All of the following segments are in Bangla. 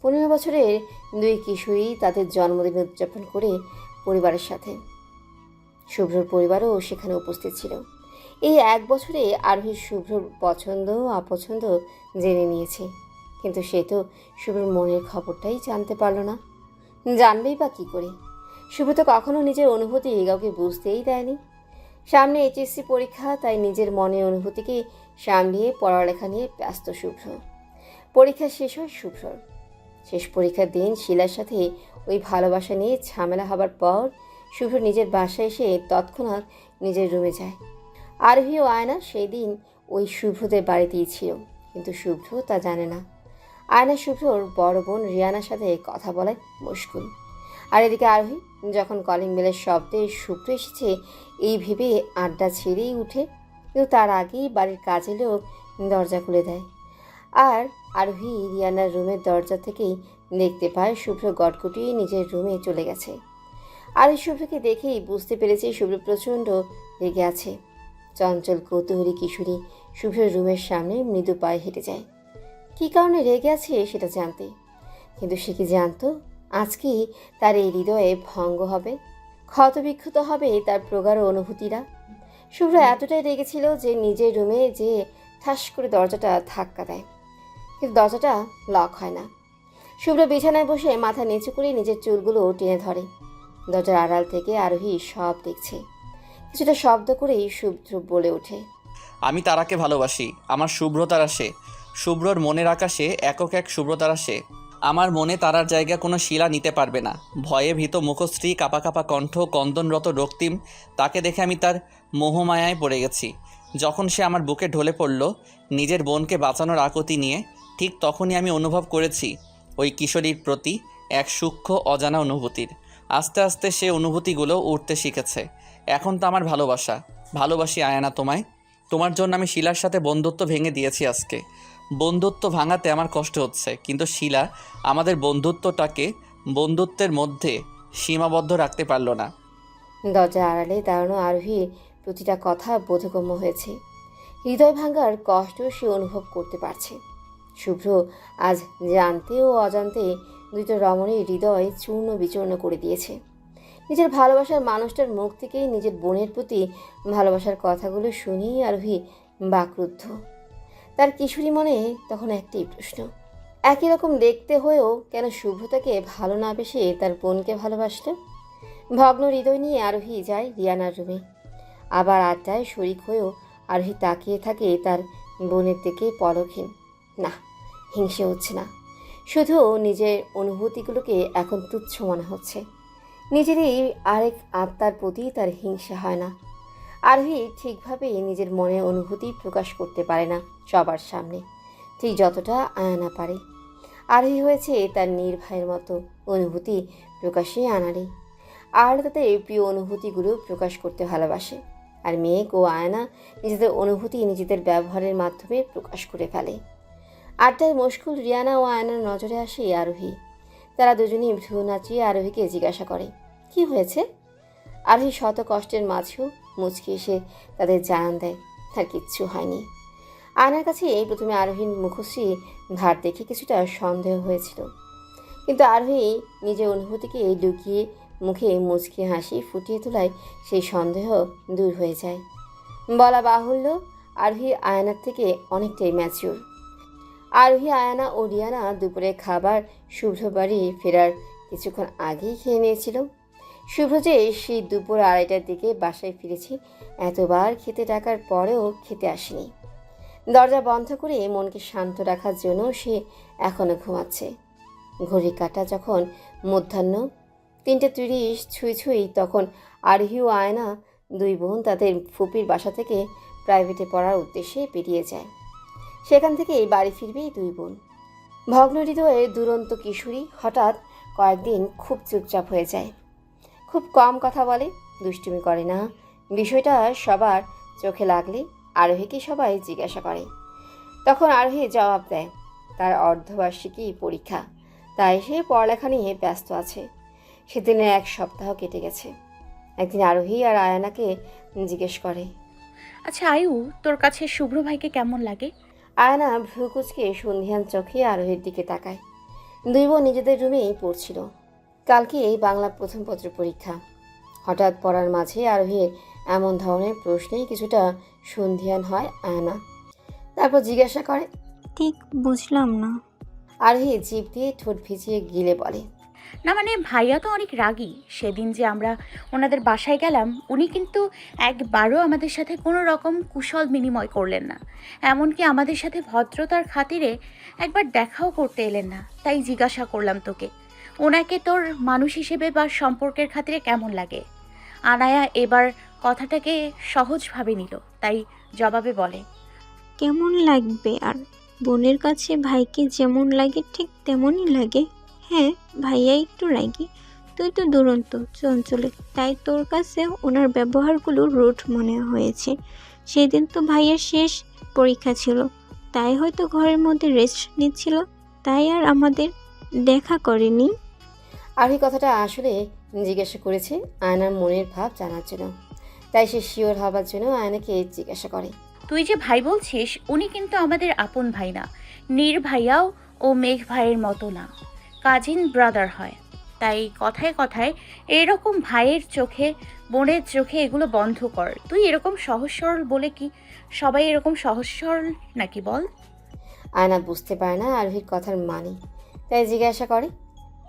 15 বছরের দুই কিশোরী তাদের জন্মদিন উদযাপন করে পরিবারের সাথে। শুভ্রর পরিবারও সেখানে উপস্থিত ছিল। এই 1 বছরে আরোহী শুভ্রর পছন্দ অপছন্দ জেনে নিয়েছে, কিন্তু সে তো শুভ্রর মনের খবরটাই জানতে পারল না। জানবেই বা কী করে? শুভ্র তো কখনো নিজের অনুভূতি কাউকে বুঝতেই দেয়নি। সামনে এইচএসসি পরীক্ষা, তাই নিজের মনের অনুভূতিকে সামলিয়ে পড়ালেখা নিয়ে ব্যস্ত শুভ্র। পরীক্ষা শেষ হয় শুভ্রর। শেষ পরীক্ষার দিন শিলার সাথে ওই ভালোবাসা নিয়ে ঝামেলা হবার পর শুভ্র নিজের বাসায় এসে তৎক্ষণাৎ নিজের রুমে যায়। আরোহী ও আয়না সেই দিন ওই শুভ্রদের বাড়িতেই ছিল, কিন্তু শুভ্র তা জানে না। আয়না শুভ্রর বড় বোন রিয়ানার সাথে কথা বলায় মুশকুল। আর এদিকে আরোহী যখন কলিং বেলের শব্দে শুভ্র এসেছে এই ভেবে আড্ডা ছেড়েই উঠে, কিন্তু তার আগেই বাড়ির কাজের লোক দরজা খুলে দেয়। আর আরোহী রিয়ানার রুমের দরজা থেকেই দেখতে পায় শুভ্র গটগটিয়ে নিজের রুমে চলে গেছে। আরোহী শুভ্রকে দেখেই বুঝতে পেরেছে শুভ্র প্রচণ্ড রেগে আছে। চঞ্চল কৌতূহলী কিশোরী শুভ্রের রুমের সামনে মৃদু পায়ে হেঁটে যায় কী কারণে রেগে আছে সেটা জানতে। কিন্তু সে কি জানতো আজকেই তার এই হৃদয়ে ভঙ্গ হবে, ক্ষতবিক্ষত হবে তার প্রগাঢ় অনুভূতিরা। শুভ্র এতটাই রেগেছিল যে নিজের রুমে যে ঠাস করে দরজাটা ধাক্কা দেয়, কিন্তু দরজাটা লক হয় না। শুভ্র বিছানায় বসে মাথা নিচু করে নিজের চুলগুলো টেনে ধরে। দরজার আড়াল থেকে আরোহী সব দেখছে। কিছুটা শব্দ করেই শুভ্র বলে ওঠে, আমি তারাকে ভালোবাসি। আমার শুভ্র তারা সে। শুভ্রর মনের আকাশে একক এক শুভ্র তারা সে। আমার মনে তারার জায়গা কোনো শিলা নিতে পারবে না। ভয়ে ভীত মুখশ্রী, কাঁপা কাঁপা কণ্ঠ, কন্দনরত রক্তিম, তাকে দেখে আমি তার মোহমায়ায় পড়ে গেছি। যখন সে আমার বুকে ঢলে পড়ল নিজের বোনকে বাঁচানোর আকুতি নিয়ে, ঠিক তখনই আমি অনুভব করেছি ওই কিশোরীর প্রতি এক সূক্ষ্ম অজানা অনুভূতির। আস্তে আস্তে সে অনুভূতিগুলো উঠতে শিখেছে। এখন তো আমার ভালোবাসা। ভালোবাসি আয়ানা তোমায়। তোমার জন্য আমি শিলার সাথে বন্ধুত্ব ভেঙে দিয়েছি আজকে। বন্ধুত্ব ভাঙাতে আমার কষ্ট হচ্ছে, কিন্তু শিলা আমাদের বন্ধুত্বের মধ্যে সীমাবদ্ধ রাখতে পারলো না। দরজার আড়ালে দাঁড়ানো আরোহীর প্রতিটা কথা বোধগম্য হয়েছে। হৃদয় ভাঙার কষ্ট সে অনুভব করতে পারছে। শুভ্র আজ জানতে ও অজান্তে দুটো রমণীর হৃদয় চূর্ণ বিচূর্ণ করে দিয়েছে। নিজের ভালোবাসার মানুষটার মুখ থেকেই নিজের বোনের প্রতি ভালোবাসার কথাগুলো শুনেই আরোহী বাকরুদ্ধ। তার কিশোরী মনে তখন একটাই প্রশ্ন, একই রকম দেখতে হয়েও কেন শুভ্র তাকে ভালো না বেসে তার বোনকে ভালোবাসল। ভগ্ন হৃদয় নিয়ে আরোহী যায় রিয়ানার রুমে। আবার আড্ডায় শরিক হয়েও আরোহী তাকিয়ে থাকে তার বোনের দিকে পলকহীন। না, হিংসে হচ্ছে না, শুধু নিজের অনুভূতিগুলোকে এখন তুচ্ছ মনে হচ্ছে। নিজেরই আরেক আত্মার প্রতি তার হিংসা হয় না। আরোহী ঠিকভাবে নিজের মনের অনুভূতি প্রকাশ করতে পারে না সবার সামনে, ঠিক যতটা আয়না পারে। আরোহী হয়েছে তার নির্ভয়ের মতো অনুভূতি প্রকাশে আনারে। আর তাদের প্রিয় অনুভূতিগুলো প্রকাশ করতে ভালোবাসে। আর মেঘ ও আয়না নিজেদের অনুভূতি নিজেদের ব্যবহারের মাধ্যমে প্রকাশ করে ফেলে। আড্ডায় মুশকুল রিয়ানা ও আয়নার নজরে আসে আরোহী। তারা দুজনেই ভ্রু নাচিয়ে আরোহীকে জিজ্ঞাসা করে, কি হয়েছে? আরোহী শত কষ্টের মাঝেও মুচকি এসে তাদের জানান দেয় তার কিচ্ছু হয়নি। আয়নার কাছে এই প্রথমে আরোহীর মুখশ্রী ভার দেখে কিছুটা সন্দেহ হয়েছিল, কিন্তু আরোহী নিজের অনুভূতিকে লুকিয়ে মুখে মুচকি হাসি ফুটিয়ে তোলায় সেই সন্দেহ দূর হয়ে যায়। বলা বাহুল্য, আরোহী আয়নার থেকে অনেকটাই ম্যাচিওর। আরোহী আয়না ও রিয়ানা দুপুরে খাবার শুভ্র বাড়ি ফেরার কিছুক্ষণ আগেই খেয়ে নিয়েছিল। শুভ্র যে সেই দুপুর 2:30টার দিকে বাসায় ফিরেছি এতবার খেতে ডাকার পরেও খেতে আসেনি। দরজা বন্ধ করে মনকে শান্ত রাখার জন্য সে এখনও ঘুমাচ্ছে। ঘড়ি কাটা যখন মধ্যাহ্ন 3:30 ছুঁই ছুঁই, তখন আরোহী ও আয়না দুই বোন তাদের ফুপির বাসা থেকে প্রাইভেটে পড়ার উদ্দেশ্যে বেরিয়ে যায়। সেখান থেকেই বাড়ি ফিরবে দুই বোন। ভগ্ন হৃদয়ে দুরন্ত কিশোরী হঠাৎ কয়েকদিন খুব চুপচাপ হয়ে যায়। খুব কম কথা বলে, দুষ্টুমি করে না। বিষয়টা সবার চোখে লাগলে আরোহীকে সবাই জিজ্ঞাসা করে। তখন আরোহী জবাব দেয় তার অর্ধবার্ষিকী পরীক্ষা, তাই সে পড়ালেখা নিয়ে ব্যস্ত আছে। সেদিনে 1 সপ্তাহ কেটে গেছে। একদিন আরোহী আর আয়ানাকে জিজ্ঞেস করে, আচ্ছা আয়ু, তোর কাছে শুভ্র ভাইকে কেমন লাগে? আয়না ভ্রু কুঁচকে সন্ধিহান চোখে আরোহীর দিকে তাকায়। দুই বোন নিজেদের রুমেই পড়ছিল। কালকে এই বাংলা প্রথম পত্র পরীক্ষা। হঠাৎ পড়ার মাঝে আরোহীর এমন ধরনের প্রশ্নেই কিছুটা সন্ধিয়ান হয় আয়না। তারপর জিজ্ঞাসা করে। ঠিক বুঝলাম না। আরোহী জিভ দিয়ে ঠোঁট ভিজিয়ে গিলে বলে। না মানে ভাইয়া তো অনেক রাগী। সেদিন যে আমরা ওনাদের বাসায় গেলাম, উনি কিন্তু একবারও আমাদের সাথে কোনো রকম কুশল বিনিময় করলেন না। এমনকি আমাদের সাথে ভদ্রতার খাতিরে একবার দেখাও করতে এলেন না। তাই জিজ্ঞাসা করলাম তোকে, ওনাকে তোর মানুষ হিসেবে বা সম্পর্কের খাতিরে কেমন লাগে? আনায়া এবার কথাটাকে সহজভাবে নিল, তাই জবাবে বলে, কেমন লাগবে আর? বোনের কাছে ভাইকে যেমন লাগে ঠিক তেমনই লাগে। হ্যাঁ, ভাইয়া একটু রাগী, তুই তো দুরন্ত চঞ্চলে, তাই তোর কাছে ওনার ব্যবহারগুলো রুড মনে হয়েছে। সেদিন তো ভাইয়ের শেষ পরীক্ষা ছিল, তাই হয়তো ঘরের মধ্যে রেস্ট নিচ্ছিল, তাই আর আমাদের দেখা করেনি। আরোহী কথাটা আসলে জিজ্ঞাসা করেছে আয়নার মনের ভাব জানার জন্য। তাই সে শিওর হবার জন্য আয়নাকে জিজ্ঞাসা করে। তুই যে ভাই বলছিস, উনি কিন্তু আমাদের আপন ভাই না। নীর ভাইয়াও ও মেঘ ভাইয়ের মতো না, কাজিন ব্রাদার হয়। তাই কথায় কথায় এরকম ভাইয়ের চোখে, বোনের চোখে এগুলো বন্ধ কর। তুই এরকম সহজ সরল বলে কি সবাই এরকম সহজ সরল নাকি বল? আয়না বুঝতে পারে না আরোহীর কথার মানে, তাই জিজ্ঞাসা করে।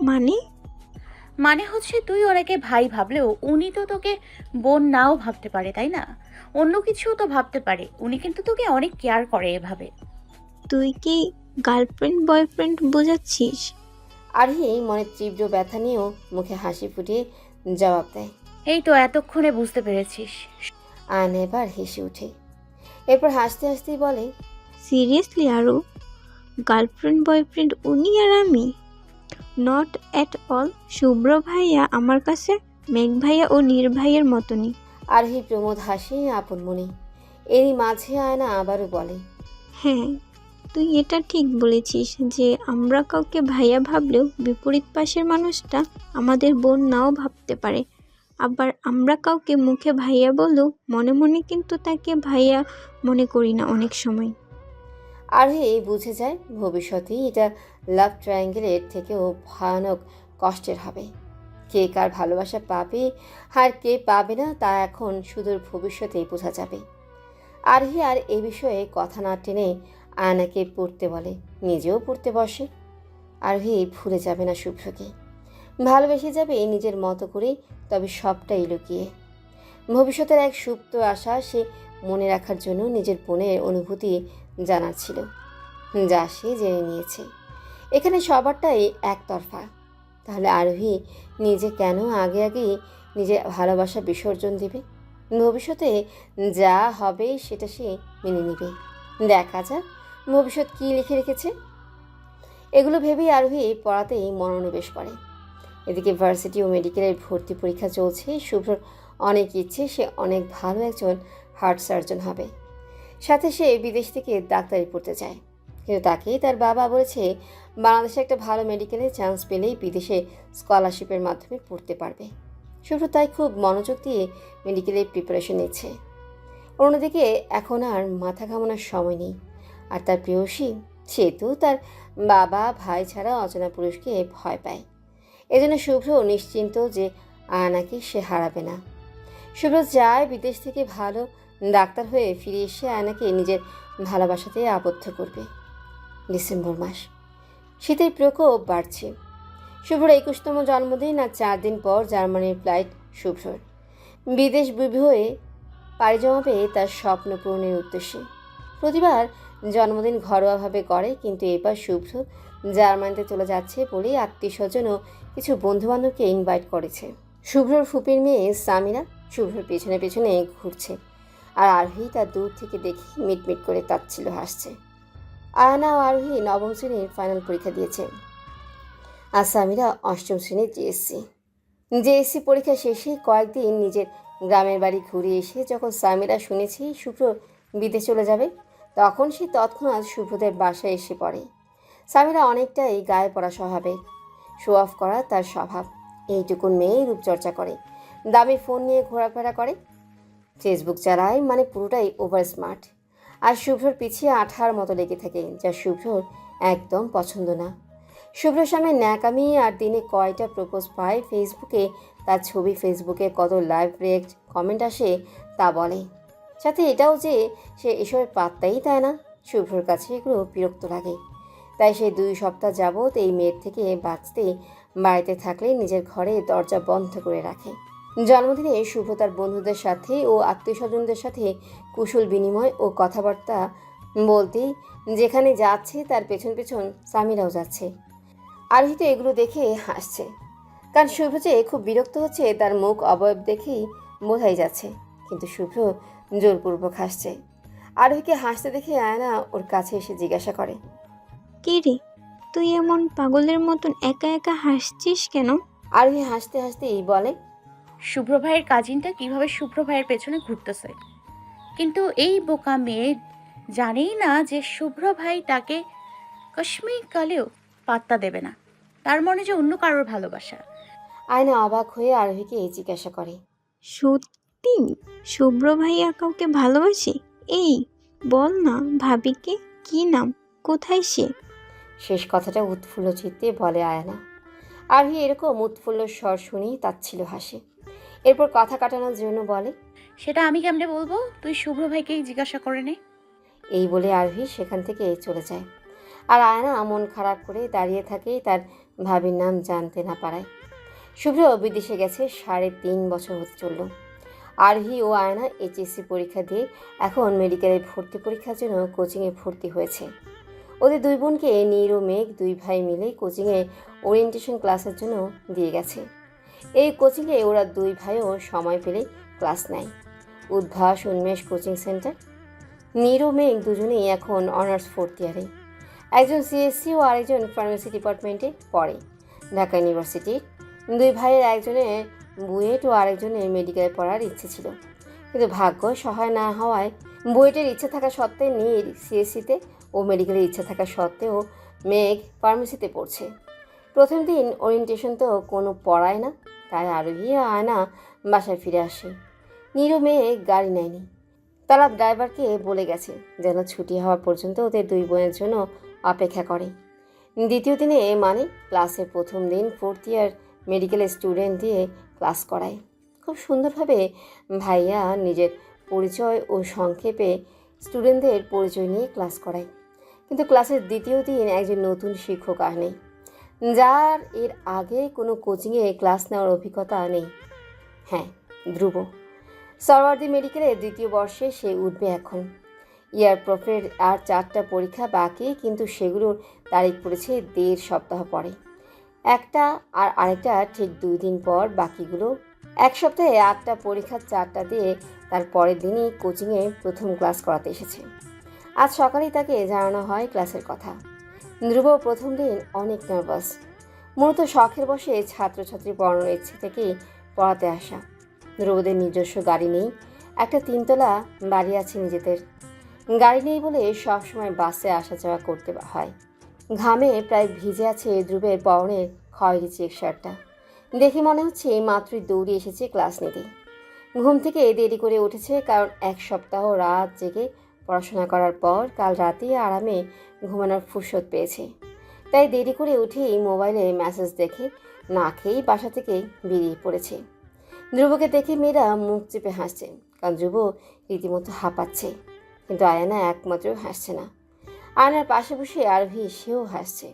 মানে? মানে হচ্ছে তুই ওনাকে ভাই ভাবলেও উনি তো তোকে বোন নাও ভাবতে পারে, তাই না? অন্য কিছুও তো ভাবতে পারে। উনি কিন্তু তোকে অনেক কেয়ার করে এভাবে। তুই কি গার্লফ্রেন্ড বয়ফ্রেন্ড বোঝাচ্ছিস? আরোহী মনে তীব্র ব্যথা নিয়েও মুখে হাসি ফুটিয়ে জবাব দেয়। এই তো এতক্ষণে বুঝতে পেরেছিস। আয়না এবার হেসে ওঠে। এরপর হাসতে হাসতেই বলে। সিরিয়াসলি আরও? গার্লফ্রেন্ড বয়ফ্রেন্ড উনি আর আমি? Not at all. শুভ্র ভাইয়া আমার কাছে মেঘ ভাইয়া ও নীর ভাইয়ের মতনই। আরোহী প্রমোদ হাসি আপন মনে। এরই মাঝে আয়না আবারও বলে। হ্যাঁ, তুই এটা ঠিক বলেছিস যে আমরা কাউকে ভাইয়া ভাবলেও বিপরীত পাশের মানুষটা আমাদের বোন নাও ভাবতে পারে। আবার আমরা কাউকে মুখে ভাইয়া বললেও মনে মনে কিন্তু তাকে ভাইয়া মনে করি না অনেক সময়। আরোহী বুঝে যায় ভবিষ্যতে এটা লাভ ট্রায়াঙ্গেলের থেকেও ভয়ানক কষ্টের হবে। কে কার ভালোবাসা পাবে আর কে পাবে না তা এখন সুদূর ভবিষ্যতেই বোঝা যাবে। আরোহী আর এ বিষয়ে কথা না টেনে আয়নাকে পড়তে বলে, নিজেও পড়তে বসে। আরোহী ভুলে যাবে না শুভ্রকে, ভালোবেসে যাবে নিজের মতো করেই, তবে সবটাই লুকিয়ে। ভবিষ্যতের এক সুপ্ত আশা সে মনে রাখার জন্য নিজের বোনের অনুভূতি জানার ছিল, যা সে জেনে নিয়েছে। এখানে সবারটাই একতরফা। তাহলে আরোহী নিজে কেন আগে আগেই নিজের ভালোবাসা বিসর্জন দেবে? ভবিষ্যতে যা হবে সেটা সে মেনে নেবে। দেখা যাক ভবিষ্যৎ কী লিখে রেখেছে। এগুলো ভেবেই আরোহী পড়াতেই মনোনিবেশ করে। এদিকে ভার্সিটি ও মেডিকেলের ভর্তি পরীক্ষা চলছে। শুভ্রর অনেক ইচ্ছে সে অনেক ভালো একজন হার্ট সার্জন হবে, সাথে সে বিদেশ থেকে ডাক্তারি পড়তে চায়। কিন্তু তাকেই তার বাবা বলেছে বাংলাদেশে একটা ভালো মেডিকেলে চান্স পেলেই বিদেশে স্কলারশিপের মাধ্যমে পড়তে পারবে। শুভ্র তাই খুব মনোযোগ দিয়ে মেডিকেলের প্রিপারেশন নিচ্ছে। অন্যদিকে এখন আর মাথা ঘামানোর সময় নেই। আর তার প্রেয়সী, সে তো তার বাবা ভাই ছাড়া অচেনা পুরুষকে ভয় পায়। এজন্য শুভ্র নিশ্চিন্ত যে আয়নাকে সে হারাবে না। শুভ্র যায় বিদেশ থেকে ভালো ডাক্তার হয়ে ফিরে এসে আয়নাকে নিজের ভালোবাসাতে আবদ্ধ করবে। ডিসেম্বর মাস, শীতের প্রকোপ বাড়ছে। শুভ্রর 21তম জন্মদিন আর 4 দিন পর জার্মানির ফ্লাইট শুভ্রর। বিদেশ হয়ে পাড়ি জমাবে তার স্বপ্ন পূরণের উদ্দেশ্যে। প্রতিবার জন্মদিন ঘরোয়াভাবে করে, কিন্তু এবার শুভ্র জার্মানিতে চলে যাচ্ছে বলেই আত্মীয় স্বজন ও কিছু বন্ধুবান্ধবকে ইনভাইট করেছে। শুভ্রর ফুপির মেয়ে সামিরা শুভ্রর পেছনে পেছনে ঘুরছে, আর আরোহী তার দূর থেকে দেখে মিটমিট করে তাচ্ছিল হাসছে। আয়না ও আরোহী 9ম শ্রেণীর ফাইনাল পরীক্ষা দিয়েছে, আর সামিরা 8ম শ্রেণীর জেএসসি পরীক্ষা শেষে কয়েকদিন নিজের গ্রামের বাড়ি ঘুরে এসে যখন সামিরা শুনেছে শুভ্র বিদেশ চলে যাবে, তখন সে তৎক্ষণাৎ শুভ্রদের বাসায় এসে পড়ে। সামিরা অনেকটাই গায়ে পড়া স্বভাবের, শো অফ করা তার স্বভাব। এইটুকুন মেয়েই রূপচর্চা করে, দামি ফোন নিয়ে ঘোরাফেরা করে, ফেসবুক চালায়, মানে পুরোটাই ওভার স্মার্ট। আর শুভ্রর পিছিয়ে আঠার মতো লেগে থাকে, যা শুভ্রর একদম পছন্দ না। শুভ্রর সামনে ন্যাকামি আর দিনে কয়টা প্রপোজ পায়, ফেসবুকে তার ছবি, ফেসবুকে কত লাইভ রিয়েক্ট কমেন্ট আসে তা বলে। সাথে এটাও যে সে এসবের পাত্তাই দেয় না। শুভ্রর কাছে এগুলো বিরক্ত লাগে। তাই সে 2 সপ্তাহ যাবৎ এই মেয়ের থেকে বাঁচতে বাড়িতে থাকলে নিজের ঘরে দরজা বন্ধ করে রাখে। জন্মদিনে শুভ্র তার বন্ধুদের সাথে ও আত্মীয় স্বজনদের সাথে কুশল বিনিময় ও কথাবার্তা বলতেই যেখানে যাচ্ছে তার পেছন পেছন সামিরাও যাচ্ছে। আরোহী তো এগুলো দেখে হাসছে, কারণ শুভ্র যে খুব বিরক্ত হচ্ছে তার মুখ অবয়ব দেখেই বোঝাই যাচ্ছে। কিন্তু শুভ্র জোরপূর্বক হাসছে। আরোহীকে হাসতে দেখে আয়না ওর কাছে এসে জিজ্ঞাসা করে, কে রে, তুই এমন পাগলের মতন একা একা হাসছিস কেন? আরোহী হাসতে হাসতেই বলে, শুভ্র ভাইয়ের কাজিনটা কিভাবে শুভ্র ভাইয়ের পেছনে ঘুরতেছে, কিন্তু এই বোকা মেয়ে জানেই না যে শুভ্র ভাই তাকে কাশ্মীর কালেও পাত্তা দেবে না। তার মনে যে অন্য কারোর ভালোবাসা। আয়না অবাক হয়ে আরোহীকে জিজ্ঞাসা করে, সত্যি শুভ্র ভাইয়া কাউকে ভালোবাসে? এই বল না ভাবিকে, কি নাম, কোথায় সে? শেষ কথাটা উৎফুল্ল চিত্তে বলে আয়না। আরোহী এরকম উৎফুল্ল স্বর শুনেই তাচ্ছিল হাসে। এরপর কথা কাটানোর জন্য বলে, সেটা আমি কেমনে বলবো, তুই শুভ্র ভাইকেই জিজ্ঞাসা করে নে। এই বলে আরোহী সেখান থেকে চলে যায়। আর আয়না মন খারাপ করে দাঁড়িয়ে থাকে তার ভাবির নাম জানতে না পারায়। শুভ্র বিদেশে গেছে 3.5 বছর হতে চলল। আরোহী ও আয়না এইচএসসি পরীক্ষা দিয়ে এখন মেডিকেলের ভর্তি পরীক্ষার জন্য কোচিংয়ে ভর্তি হয়েছে। ওদের 2 বোনকে নীর ও মেঘ 2 ভাই মিলে কোচিংয়ে ওরিয়েন্টেশন ক্লাসের জন্য দিয়ে গেছে। এই কোচিংয়ে ওরা 2 ভাইও সময় পেলে ক্লাস নেয়। উদ্ভাস উন্মেষ কোচিং সেন্টার। নীর ও মেঘ দুজনেই এখন অনার্স 4th ইয়ারে। একজন সিএসসি ও আরেকজন ফার্মেসি ডিপার্টমেন্টে পড়ে ঢাকা ইউনিভার্সিটির। 2 ভাইয়ের একজনের বুয়েট ও আরেকজনের মেডিকেলে পড়ার ইচ্ছে ছিল, কিন্তু ভাগ্য সহায় না হওয়ায় বুয়েটের ইচ্ছে থাকা সত্ত্বে নীর সিএসসিতে ও মেডিকেলের ইচ্ছে থাকা সত্ত্বেও মেঘ ফার্মেসিতে পড়ছে। প্রথম দিন ওরিয়েন্টেশন তো কোনো পড়ায় না, তাই আরোহী আর আয়না বাসায় ফিরে আসে। নীর ও মেঘ গাড়ি নেয়নি। তারা ড্রাইভারকে বলে গেছে যেন ছুটি হওয়া পর্যন্ত ওদের 2 বোনের জন্য অপেক্ষা করে। দ্বিতীয় দিনে মানে ক্লাসের প্রথম দিন 4th ইয়ার মেডিকেল স্টুডেন্ট দিয়ে ক্লাস করায়। খুব সুন্দরভাবে ভাইয়া নিজের পরিচয় ও সংক্ষেপে স্টুডেন্টদের পরিচয় নিয়ে ক্লাস করায়। কিন্তু ক্লাসের দ্বিতীয় দিন একজন নতুন শিক্ষক নেই, যার এর আগে কোনো কোচিংয়ে ক্লাস নেওয়ার অভিজ্ঞতা নেই। হ্যাঁ, ধ্রুব। সরওয়ার্দী মেডিকেলের 2য় বর্ষে সে উঠবে এখন। ইয়ার প্রফের আর 4টা পরীক্ষা বাকি, কিন্তু সেগুলোর তারিখ পড়েছে 1.5 সপ্তাহ পরে। একটা আর আরেকটা ঠিক 2 দিন পর। বাকিগুলো 1 সপ্তাহে 8টা পরীক্ষা 4টা দিয়ে তার পরের দিনই কোচিংয়ে প্রথম ক্লাস করাতে এসেছে। আজ সকালেই তাকে জানানো হয় ক্লাসের কথা। ধ্রুব প্রথম দিন অনেক নার্ভাস। মূলত শখের বসে ছাত্রছাত্রী পড়ানোর ইচ্ছে থেকেই পড়াতে আসা। ধ্রুবদের নিজস্ব গাড়ি নেই, একটা 3 তলা বাড়ি আছে নিজেদের। গাড়ি নেই বলে সবসময় বাসে আসা যাওয়া করতে হয়। ঘামে প্রায় ভিজে আছে ধ্রুবের পরনের খয়েরি চেক শার্টটা। দেখে মনে হচ্ছে মাত্রই দৌড়ে এসেছে ক্লাস নিতে। ঘুম থেকে দেরি করে উঠেছে, কারণ 1 সপ্তাহ রাত জেগে পড়াশোনা করার পর কাল রাতে আরামে ঘুমানোর ফুরসত পেয়েছে। তাই দেরি করে উঠেই মোবাইলে মেসেজ দেখে না খেয়েই বাসা থেকে বেরিয়ে পড়েছে। ধ্রুবকে দেখে মেয়েরা মুখ চেপে হাসছে, কারণ ধ্রুব রীতিমতো হাঁপাচ্ছে। কিন্তু আয়না একমাত্র হাসছে না। আয়নার পাশে বসে আরোহী, সেও হাসছে।